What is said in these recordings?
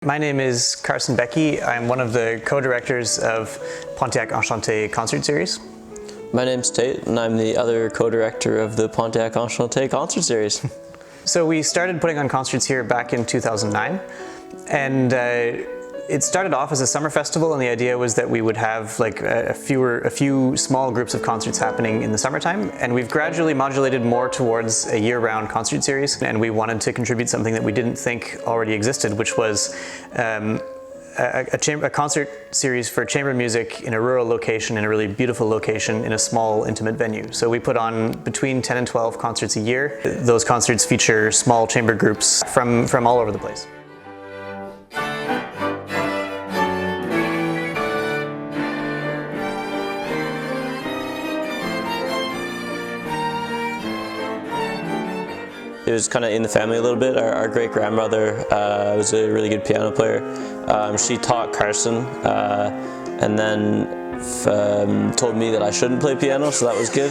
My name is Carson Becke. I'm one of the co-directors of Pontiac Enchanté concert series. My name's Tait, and I'm the other co-director of the Pontiac Enchanté concert series. So we started putting on concerts here back in 2009, and it started off as a summer festival, and the idea was that we would have like a few small groups of concerts happening in the summertime, and we've gradually modulated more towards a year-round concert series, and we wanted to contribute something that we didn't think already existed, which was a concert series for chamber music in a rural location, in a really beautiful location, in a small, intimate venue. So we put on between 10 and 12 concerts a year. Those concerts feature small chamber groups from all over the place. It was kind of in the family a little bit. Our great-grandmother was a really good piano player. She taught Carson and then told me that I shouldn't play piano, so that was good.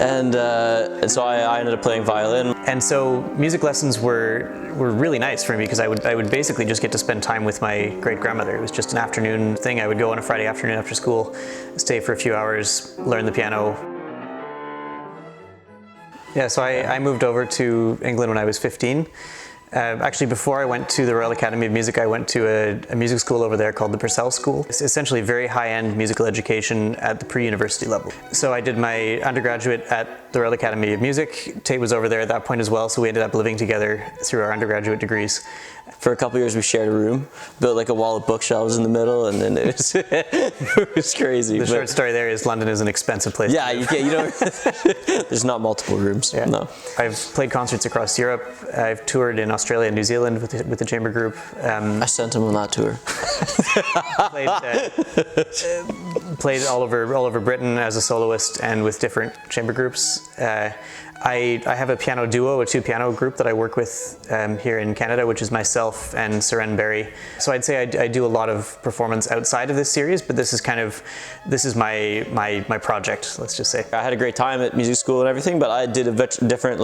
And so I ended up playing violin. And so music lessons were really nice for me because I would basically just get to spend time with my great-grandmother. It was just an afternoon thing. I would go on a Friday afternoon after school, stay for a few hours, learn the piano. Yeah, so I moved over to England when I was 15. Actually, before I went to the Royal Academy of Music, I went to a music school over there called the Purcell School. It's essentially very high-end musical education at the pre-university level. So I did my undergraduate at the Royal Academy of Music. Tait was over there at that point as well, so we ended up living together through our undergraduate degrees. For a couple of years we shared a room, built like a wall of bookshelves in the middle, and then it was crazy. The short story there is London is an expensive place. Yeah, you don't, there's not multiple rooms, yeah. No. I've played concerts across Europe. I've toured in Australia and New Zealand with the chamber group. I sent him on that tour. Played all over Britain as a soloist and with different chamber groups. I have a piano duo, a two-piano group that I work with here in Canada, which is myself and Seren Berry. So I'd say I do a lot of performance outside of this series, but this is my project, let's just say. I had a great time at music school and everything, but I did a bit different,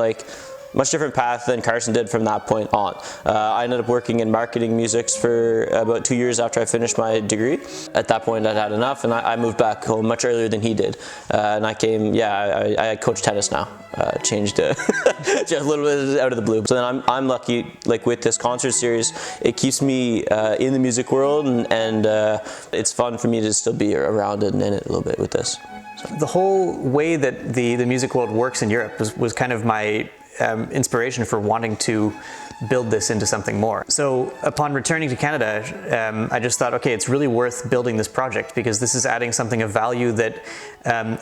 much different path than Carson did from that point on. I ended up working in marketing music for about 2 years after I finished my degree. At that point I'd had enough, and I moved back home much earlier than he did. And I came, I coach tennis now. Changed just a little bit out of the blue. So then I'm lucky, like with this concert series, it keeps me in the music world, and it's fun for me to still be around it and in it a little bit with this. So. The whole way that the music world works in Europe was kind of my inspiration for wanting to build this into something more. So upon returning to Canada, I just thought, okay, it's really worth building this project because this is adding something of value that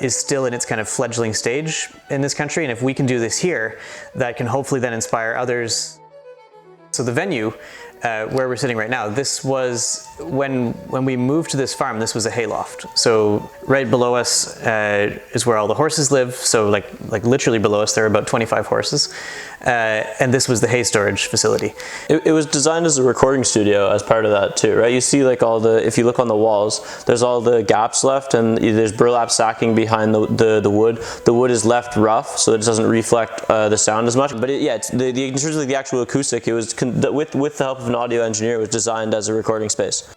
is still in its kind of fledgling stage in this country. And if we can do this here, that can hopefully then inspire others. So the venue, where we're sitting right now, this was, when we moved to this farm, this was a hayloft. So right below us is where all the horses live. So like literally below us, there are about 25 horses. And this was the hay storage facility. It was designed as a recording studio as part of that too, right? You see like if you look on the walls, there's all the gaps left, and there's burlap sacking behind the wood. The wood is left rough, so it doesn't reflect the sound as much. But in terms of the actual acoustic, it was, with the help of an audio engineer, it was designed as a recording space.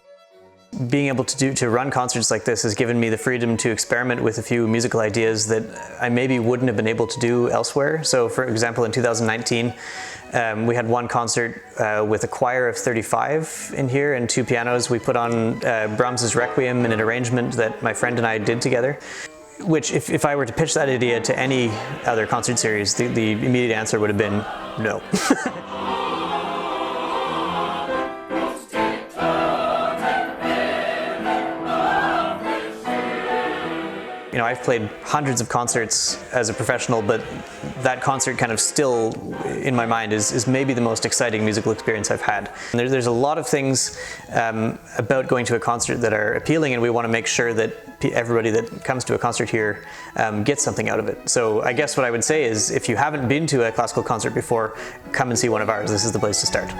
Being able to run concerts like this has given me the freedom to experiment with a few musical ideas that I maybe wouldn't have been able to do elsewhere. So for example, in 2019, we had one concert with a choir of 35 in here and two pianos. We put on Brahms's Requiem in an arrangement that my friend and I did together, which if I were to pitch that idea to any other concert series, the immediate answer would have been no. You know, I've played hundreds of concerts as a professional, but that concert kind of still, in my mind, is maybe the most exciting musical experience I've had. And there's a lot of things about going to a concert that are appealing, and we want to make sure that everybody that comes to a concert here gets something out of it. So I guess what I would say is, if you haven't been to a classical concert before, come and see one of ours. This is the place to start.